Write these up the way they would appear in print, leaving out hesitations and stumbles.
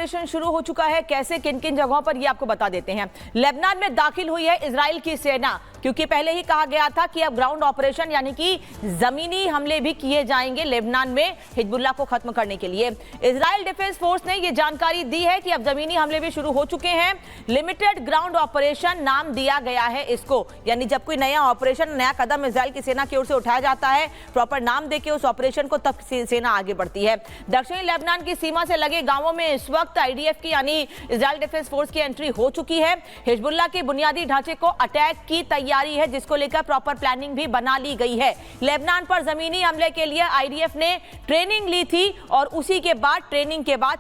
Operation शुरू हो चुका है। कैसे, किन किन जगहों पर, ये आपको बता देते हैं। लेबनान में दाखिल हुई है इजराइल की सेना, क्योंकि पहले ही कहा गया था कि अब ग्राउंड ऑपरेशन यानी कि जमीनी हमले भी किए जाएंगे लेबनान में हिजबुल्लाह को खत्म करने के लिए। इजराइल डिफेंस फोर्स ने यह जानकारी दी है कि अब जमीनी हमले भी शुरू हो चुके हैं। लिमिटेड ग्राउंड ऑपरेशन नाम दिया गया है इसको, यानी जब कोई नया ऑपरेशन, नया कदम इजराइल की सेना की ओर से उठाया जाता है, प्रॉपर नाम देके उस ऑपरेशन को, तब सेना आगे बढ़ती है। दक्षिणी लेबनान की सीमा से लगे गांवों में इस वक्त आईडीएफ की यानी इजराइल डिफेंस फोर्स की एंट्री हो चुकी है। हिजबुल्लाह के बुनियादी ढांचे को अटैक की तैयारी है, जिसको लेकर प्रॉपर प्लानिंग भी बना ली गई है। लेबनान पर जमीनी हमले के लिए आईडीएफ ने ट्रेनिंग ली थी और उसी के बाद,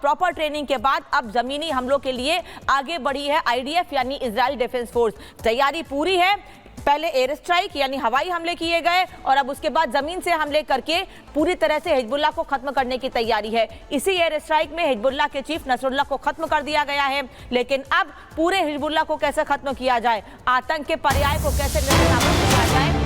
प्रॉपर ट्रेनिंग के बाद अब जमीनी हमलों के लिए आगे बढ़ी है आईडीएफ यानी इजराइल डिफेंस फोर्स। तैयारी पूरी है। पहले एयर स्ट्राइक यानी हवाई हमले किए गए और अब उसके बाद जमीन से हमले करके पूरी तरह से हिजबुल्लाह को खत्म करने की तैयारी है। इसी एयर स्ट्राइक में हिजबुल्लाह के चीफ नसरुल्लाह को खत्म कर दिया गया है। लेकिन अब पूरे हिजबुल्लाह को कैसे खत्म किया जाए, आतंक के पर्याय को कैसे नाबूद किया जाए।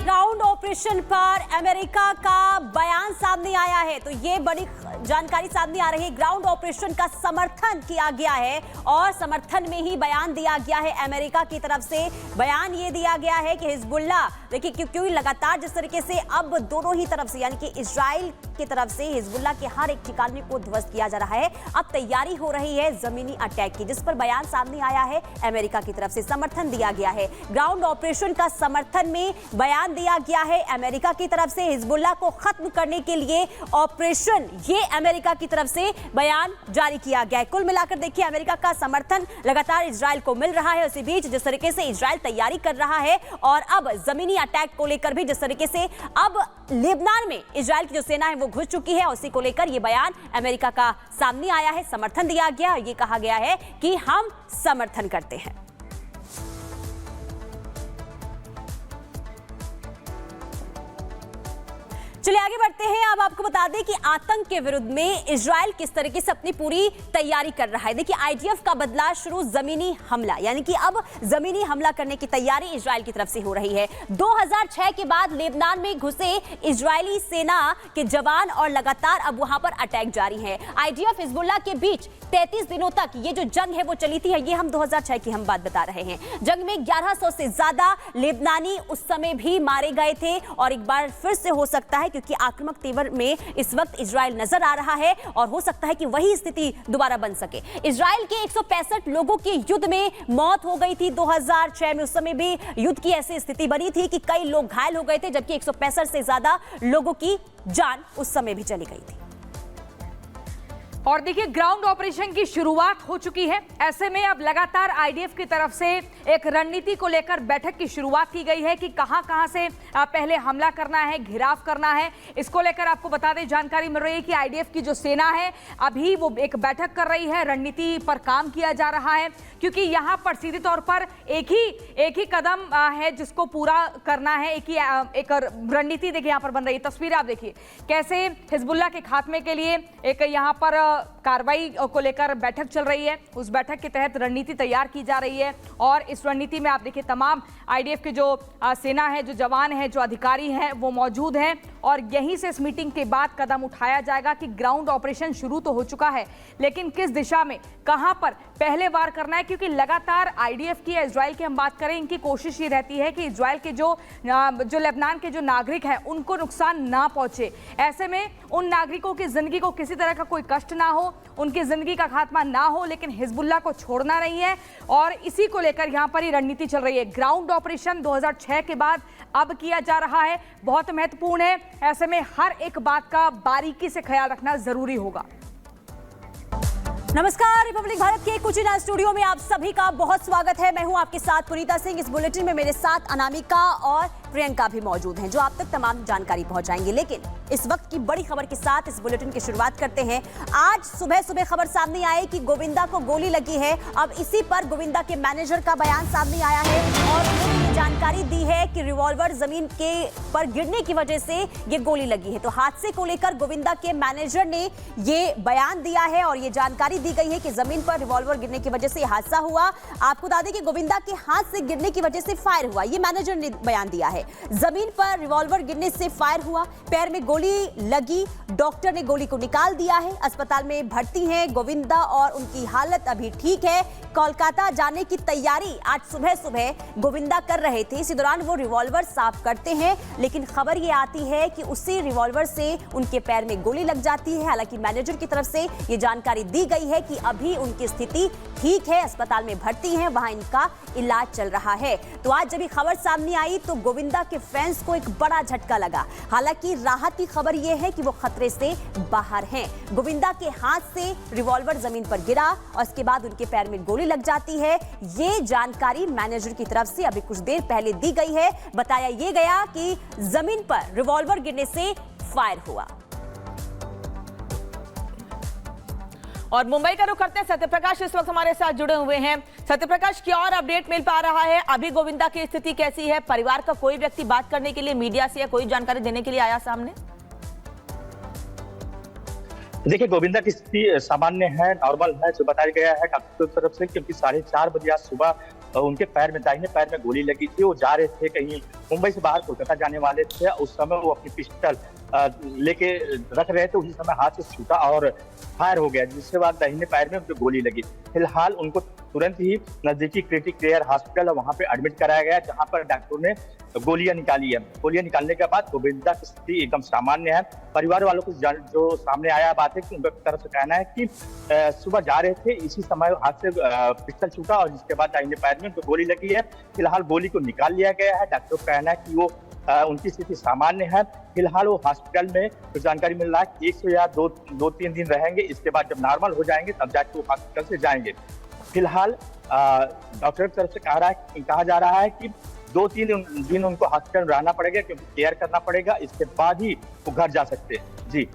ग्राउंड ऑपरेशन पर अमेरिका का बयान सामने आया है, तो ये बड़ी जानकारी सामने आ रही है। ग्राउंड ऑपरेशन का समर्थन किया गया है और समर्थन में ही बयान दिया गया है अमेरिका की तरफ से। बयान ये दिया गया है कि हिजबुल्लाह, देखिए क्योंकि लगातार जिस तरीके से अब दोनों ही तरफ से यानी कि इजराइल की तरफ से हिजबुल्लाह के हर एक ठिकाने को ध्वस्त किया जा रहा है, अब तैयारी हो रही है जमीनी अटैक की, जिस पर बयान सामने आया है अमेरिका की तरफ से। समर्थन दिया गया है, ग्राउंड ऑपरेशन का समर्थन में बयान दिया गया है अमेरिका की तरफ से। हिजबुल्लाह को खत्म करने के लिए ऑपरेशन, ये अमेरिका की तरफ से बयान जारी किया गया है। कुल मिलाकर देखिए अमेरिका का समर्थन लगातार इजराइल को मिल रहा है। उसी बीच जिस तरीके से इजराइल तैयारी कर रहा है और अब जमीनी अटैक को लेकर भी जिस तरीके से अब लेबनान में इजराइल की जो सेना है वो घुस चुकी है, उसी को लेकर ये बयान अमेरिका का सामने आया है। समर्थन दिया गया और ये कहा गया है कि हम समर्थन करते हैं। चलिए आगे बढ़ते हैं। अब आपको बता दें कि आतंक के विरुद्ध में इजराइल किस तरीके से अपनी पूरी तैयारी कर रहा है। देखिए आईडीएफ का बदला शुरू, जमीनी हमला, यानी कि अब जमीनी हमला करने की तैयारी इजराइल की तरफ से हो रही है। 2006 के बाद लेबनान में घुसे इजरायली सेना के जवान और लगातार अब वहां पर अटैक जारी है। आईडीएफ हिजबुल्लाह के बीच 33 दिनों तक ये जो जंग है वो चली थी। ये हम 2006 की हम बात बता रहे हैं। जंग में 1100 से ज्यादा लेबनानी उस समय भी मारे गए थे और एक बार फिर से हो सकता है, क्योंकि आक्रामक तेवर में इस वक्त इजराइल नजर आ रहा है और हो सकता है कि वही स्थिति दोबारा बन सके। इजराइल के 165 लोगों की युद्ध में मौत हो गई थी 2006 में। उस समय भी युद्ध की ऐसी स्थिति बनी थी कि कई लोग घायल हो गए थे, जबकि 165 से ज्यादा लोगों की जान उस समय भी चली गई थी। और देखिए ग्राउंड ऑपरेशन की शुरुआत हो चुकी है। ऐसे में अब लगातार आईडीएफ की तरफ से एक रणनीति को लेकर बैठक की शुरुआत की गई है कि कहां से पहले हमला करना है, घिराव करना है। इसको लेकर आपको बता दें, जानकारी मिल रही है कि आईडीएफ की जो सेना है अभी वो एक बैठक कर रही है, रणनीति पर काम किया जा रहा है, क्योंकि यहाँ पर सीधे तौर पर एक ही कदम है जिसको पूरा करना है। एक रणनीति देखिए यहाँ पर बन रही है। तस्वीर आप देखिए कैसे हिजबुल्लाह के खात्मे के लिए एक यहाँ पर कार्रवाई को लेकर बैठक चल रही है। उस बैठक के तहत रणनीति तैयार की जा रही है और इस रणनीति में आप देखिए तमाम आईडीएफ के जो सेना है, जो जवान हैं, जो अधिकारी हैं, वो मौजूद हैं और यहीं से इस मीटिंग के बाद कदम उठाया जाएगा कि ग्राउंड ऑपरेशन शुरू तो हो चुका है, लेकिन किस दिशा में, कहां पर पहले वार करना है। क्योंकि लगातार आईडीएफ की या इजराइल की हम बात करें, इनकी कोशिश ये रहती है कि इजराइल के जो लेबनान के जो नागरिक हैं उनको नुकसान ना पहुंचे। ऐसे में उन नागरिकों की जिंदगी को किसी तरह का कोई कष्ट ना हो, उनकी जिंदगी का खात्मा ना हो, लेकिन हिजबुल्लाह को छोड़ना नहीं है और इसी को लेकर यहां पर ही रणनीति चल रही है। ग्राउंड ऑपरेशन 2006 के बाद अब किया जा रहा है, बहुत महत्वपूर्ण है। ऐसे में हर एक बात का बारीकी से ख्याल रखना जरूरी होगा। नमस्कार, रिपब्लिक भारत के कुचिना स्टूडियो में आप सभी का बहुत स्वागत है। मैं हूं आपके साथ पुनीता सिंह। इस बुलेटिन में मेरे साथ अनामिका और प्रियंका भी मौजूद हैं, जो आप तक तमाम जानकारी पहुंचाएंगे। लेकिन इस वक्त की बड़ी खबर के साथ इस बुलेटिन की शुरुआत करते हैं। आज सुबह खबर सामने आई कि गोविंदा को गोली लगी है। अब इसी पर गोविंदा के मैनेजर का बयान सामने आया है और उन्होंने जानकारी दी है कि रिवॉल्वर जमीन के पर गिरने की वजह से ये गोली लगी है। तो हादसे को लेकर गोविंदा के मैनेजर ने ये बयान दिया है और ये जानकारी दी गई है कि जमीन पर रिवॉल्वर गिरने की वजह से ये हादसा हुआ। आपको बता दें कि गोविंदा के हाथ से गिरने की वजह से फायर हुआ, ये मैनेजर ने बयान दिया है। जमीन पर रिवॉल्वर गिरने से फायर हुआ, पैर में गोली लगी, डॉक्टर ने गोली को निकाल दिया है, अस्पताल में भर्ती हैं गोविंदा और उनकी हालत अभी ठीक है। कोलकाता जाने की तैयारी आज सुबह सुबह गोविंदा कर रहे थे। इसी दौरान वो रिवॉल्वर साफ करते हैं, लेकिन खबर ये आती है कि उसी रिवॉल्वर से उनके पैर में गोली लग जाती है। हालांकि मैनेजर की तरफ से ये जानकारी दी गई है कि अभी उनकी स्थिति ठीक है, अस्पताल में भर्ती हैं, वहां इनका इलाज चल रहा है। तो आज जब ये खबर सामने आई तो गोविंदा के फैंस को एक बड़ा झटका लगा। हालांकि राहत की खबर ये है कि वो खतरे से बाहर हैं। गोविंदा के हाथ से रिवॉल्वर जमीन पर गिरा और इसके बाद उनके पैर में गोली लग जाती है। ये जानकारी मैनेजर की तरफ से अभी कुछ देर पहले दी गई है। बताया ये गया कि जमीन पर रिवॉल्वर गिरने से फायर हुआ। और मुंबई का रुख करते हैं, सत्यप्रकाश इस वक्त हमारे साथ जुड़े हुए हैं। सत्यप्रकाश, क्या और अपडेट मिल पा रहा है? अभी गोविंदा की स्थिति कैसी है? परिवार का कोई व्यक्ति बात करने के लिए, मीडिया से या कोई जानकारी देने के लिए आया सामने? देखिए, गोविंदा की स्थिति सामान्य है, नॉर्मल है, जो बताया गया है डॉक्टर की तरफ से, क्योंकि 4:30 बजे आज सुबह उनके पैर में, दाहिने पैर में गोली लगी थी। वो जा रहे थे कहीं मुंबई से बाहर कोलकाता जाने वाले थे। उस समय वो अपनी पिस्टल लेके रख रहे थे, उसी समय हाथ से छूटा और फायर हो गया, जिसके बाद दाहिने पैर में उनको गोली लगी। फिलहाल उनको तुरंत ही नजदीकी क्रिटिकल केयर हॉस्पिटल है वहां पे एडमिट कराया गया, जहां पर डॉक्टरों ने गोलियां निकाली है। गोलियां निकालने के बाद गोविंदा की स्थिति एकदम सामान्य है। परिवार वालों को जो सामने आया बात है कि उनकी तरफ से कहना है कि सुबह जा रहे थे, इसी समय हाथ से पिस्टल छूटा और जिसके बाद दाहिने पैर में उनको गोली लगी है। फिलहाल गोली को निकाल लिया गया है। डॉक्टरों का कहना है कि वो उनकी स्थिति सामान्य है। फिलहाल वो हॉस्पिटल में कुछ जानकारी मिल रहा है कि 1 या 2-3 दिन रहेंगे। इसके बाद जब नॉर्मल हो जाएंगे तब जाके वो हॉस्पिटल से जाएंगे। फिलहाल डॉक्टर की तरफ से कहा जा रहा है कि 2-3 दिन उनको हॉस्पिटल रहना पड़ेगा, क्योंकि केयर करना पड़ेगा। इसके बाद ही वो घर जा सकते हैं। जी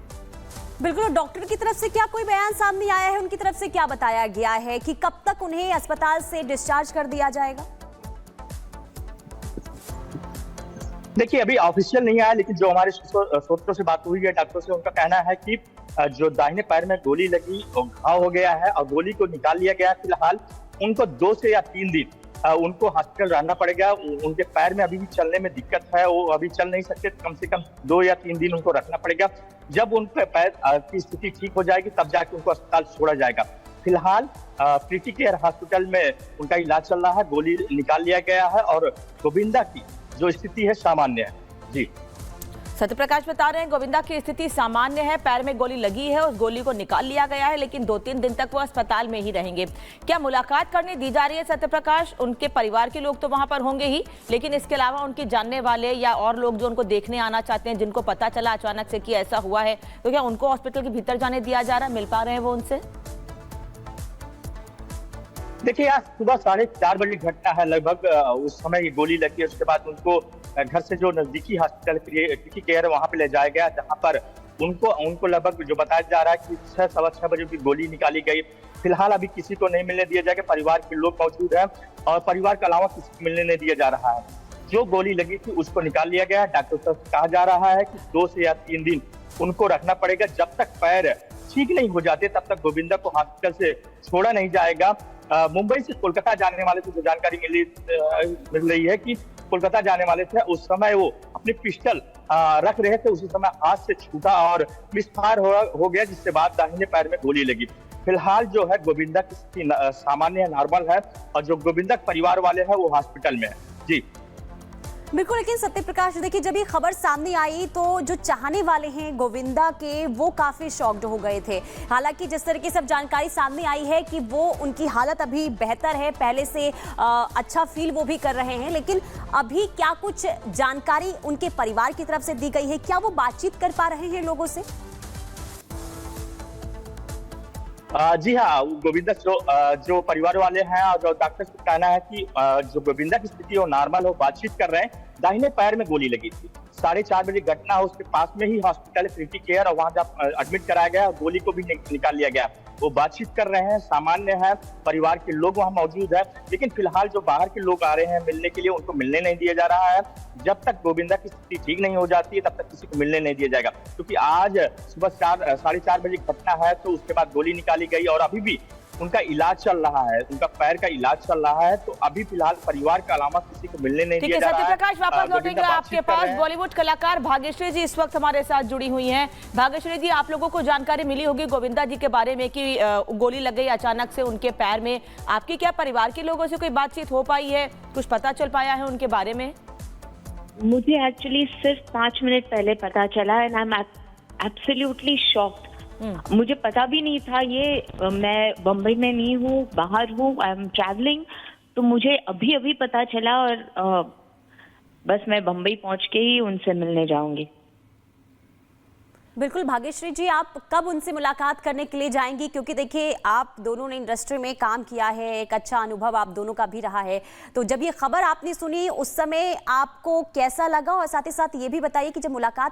बिल्कुल। डॉक्टर की तरफ से क्या कोई बयान सामने आया है? उनकी तरफ से क्या बताया गया है कि कब तक उन्हें अस्पताल से डिस्चार्ज कर दिया जाएगा? देखिए, अभी ऑफिशियल नहीं आया, लेकिन जो हमारे सूत्रों से बात हुई है डॉक्टर से, उनका कहना है कि जो दाहिने पैर में गोली लगी और घाव हो गया है और गोली को निकाल लिया गया है। फिलहाल उनको 2 से या 3 दिन उनको हॉस्पिटल रहना पड़ेगा। उनके पैर में अभी भी चलने में दिक्कत है, वो अभी चल नहीं सकते। कम से कम 2 या 3 दिन उनको रखना पड़ेगा। जब उनके पैर की स्थिति ठीक हो जाएगी तब जाके उनको अस्पताल छोड़ा जाएगा। फिलहाल क्रिटिकल केयर हॉस्पिटल में उनका इलाज चल रहा है। गोली निकाल लिया गया है और गोविंदा की जो स्थिति है सामान्य है। जी सत्यप्रकाश बता रहे हैं गोविंदा की स्थिति सामान्य है, पैर में गोली लगी है, उस गोली को निकाल लिया गया है, लेकिन 2-3 दिन तक वो अस्पताल में ही रहेंगे। क्या मुलाकात करने दी जा रही है सत्यप्रकाश? उनके परिवार के लोग तो वहां पर होंगे ही, लेकिन इसके अलावा उनके जानने वाले या और लोग जो उनको देखने आना चाहते हैं, जिनको पता चला अचानक से कि ऐसा हुआ है, तो क्या उनको हॉस्पिटल के भीतर जाने दिया जा रहा है? मिल पा रहे हैं वो उनसे? देखिए, आज सुबह 4:30 बजे घटना है लगभग। उस समय ये गोली लगी है। उसके बाद उनको घर से जो नजदीकी हॉस्पिटल क्रिटिकल केयर है वहां पे ले जाया गया, जहां पर उनको लगभग जो बताया जा रहा है कि 6-6:15 बजे की गोली निकाली गई। फिलहाल अभी किसी को नहीं मिलने दिया जाएगा। परिवार के लोग मौजूद हैं और परिवार के अलावा किसी को मिलने नहीं दिया जा रहा है। जो गोली लगी थी उसको निकाल लिया गया है। डॉक्टर से कहा जा रहा है कि 2 से या 3 दिन उनको रखना पड़ेगा। जब तक पैर ठीक नहीं हो जाते तब तक गोविंदा को हॉस्पिटल से छोड़ा नहीं जाएगा। मुंबई से कोलकाता जाने वाले से जो जानकारी मिल रही है कि कोलकाता जाने वाले थे, उस समय वो अपनी पिस्टल रख रहे थे, उसी समय हाथ से छूटा और मिसफायर हो गया, जिसके बाद दाहिने पैर में गोली लगी। फिलहाल जो है गोविंदा की स्थिति सामान्य है, नॉर्मल है, और जो गोविंदा परिवार वाले हैं वो हॉस्पिटल में है। जी बिल्कुल। लेकिन सत्यप्रकाश, देखिए, जब ये खबर सामने आई तो जो चाहने वाले हैं गोविंदा के, वो काफी शॉक्ड हो गए थे। हालांकि जिस तरीके से जानकारी सामने आई है कि वो उनकी हालत अभी बेहतर है, पहले से अच्छा फील वो भी कर रहे हैं, लेकिन अभी क्या कुछ जानकारी उनके परिवार की तरफ से दी गई है? क्या वो बातचीत कर पा रहे हैं लोगों से? जी हाँ, गोविंदा जो परिवार वाले हैं और जो डॉक्टर का कहना है कि जो गोविंदा की स्थिति हो नॉर्मल हो, बातचीत कर रहे हैं। दाहिने पैर में गोली लगी थी, 4:30 बजे घटना है, उसके पास में ही हॉस्पिटल है क्रिटिकल केयर, और वहां जब एडमिट कराया गया, गोली को भी निकाल लिया गया। वो बातचीत कर रहे हैं, सामान्य है, परिवार के लोग वहां मौजूद है, लेकिन फिलहाल जो बाहर के लोग आ रहे हैं मिलने के लिए, उनको मिलने नहीं दिया जा रहा है। जब तक गोविंदा की स्थिति ठीक नहीं हो जाती है तब तक किसी को मिलने नहीं दिया जाएगा, क्योंकि आज सुबह 4:30 बजे घटना है, तो उसके बाद गोली निकाली गई और अभी भी उनका इलाज चल रहा है, उनका पैर का इलाज चल रहा है। तो अभी फिलहाल परिवार के अलावा किसी को मिलने नहीं दिया जा रहा है। सत्यप्रकाश, वापस लौटेंगे आपके पास। बॉलीवुड कलाकार भाग्यश्री जी इस वक्त हमारे साथ जुड़ी हुई हैं। भाग्यश्री जी, आप लोगों को जानकारी मिली होगी गोविंदा जी के बारे में कि गोली लग गई अचानक से उनके पैर में। आपकी क्या परिवार के लोगों से कोई बातचीत हो पाई है, कुछ पता चल पाया है उनके बारे में? मुझे एक्चुअली सिर्फ 5 मिनट पहले पता चला and I am absolutely shocked. मुझे पता भी नहीं था ये, मैं बम्बई में नहीं हूँ, बाहर हूँ, आई एम ट्रैवलिंग, तो मुझे अभी अभी पता चला और बस मैं बम्बई पहुँच के ही उनसे मिलने जाऊंगी। बिल्कुल भाग्यश्री जी, आप कब उनसे मुलाकात करने के लिए जाएंगी? क्योंकि देखिए आप दोनों ने इंडस्ट्री में काम किया है, एक अच्छा अनुभव आप दोनों का भी रहा है, तो जब ये खबर आपने सुनी उस समय आपको कैसा लगा? और साथ ही साथ ये भी बताइए कि जब मुलाकात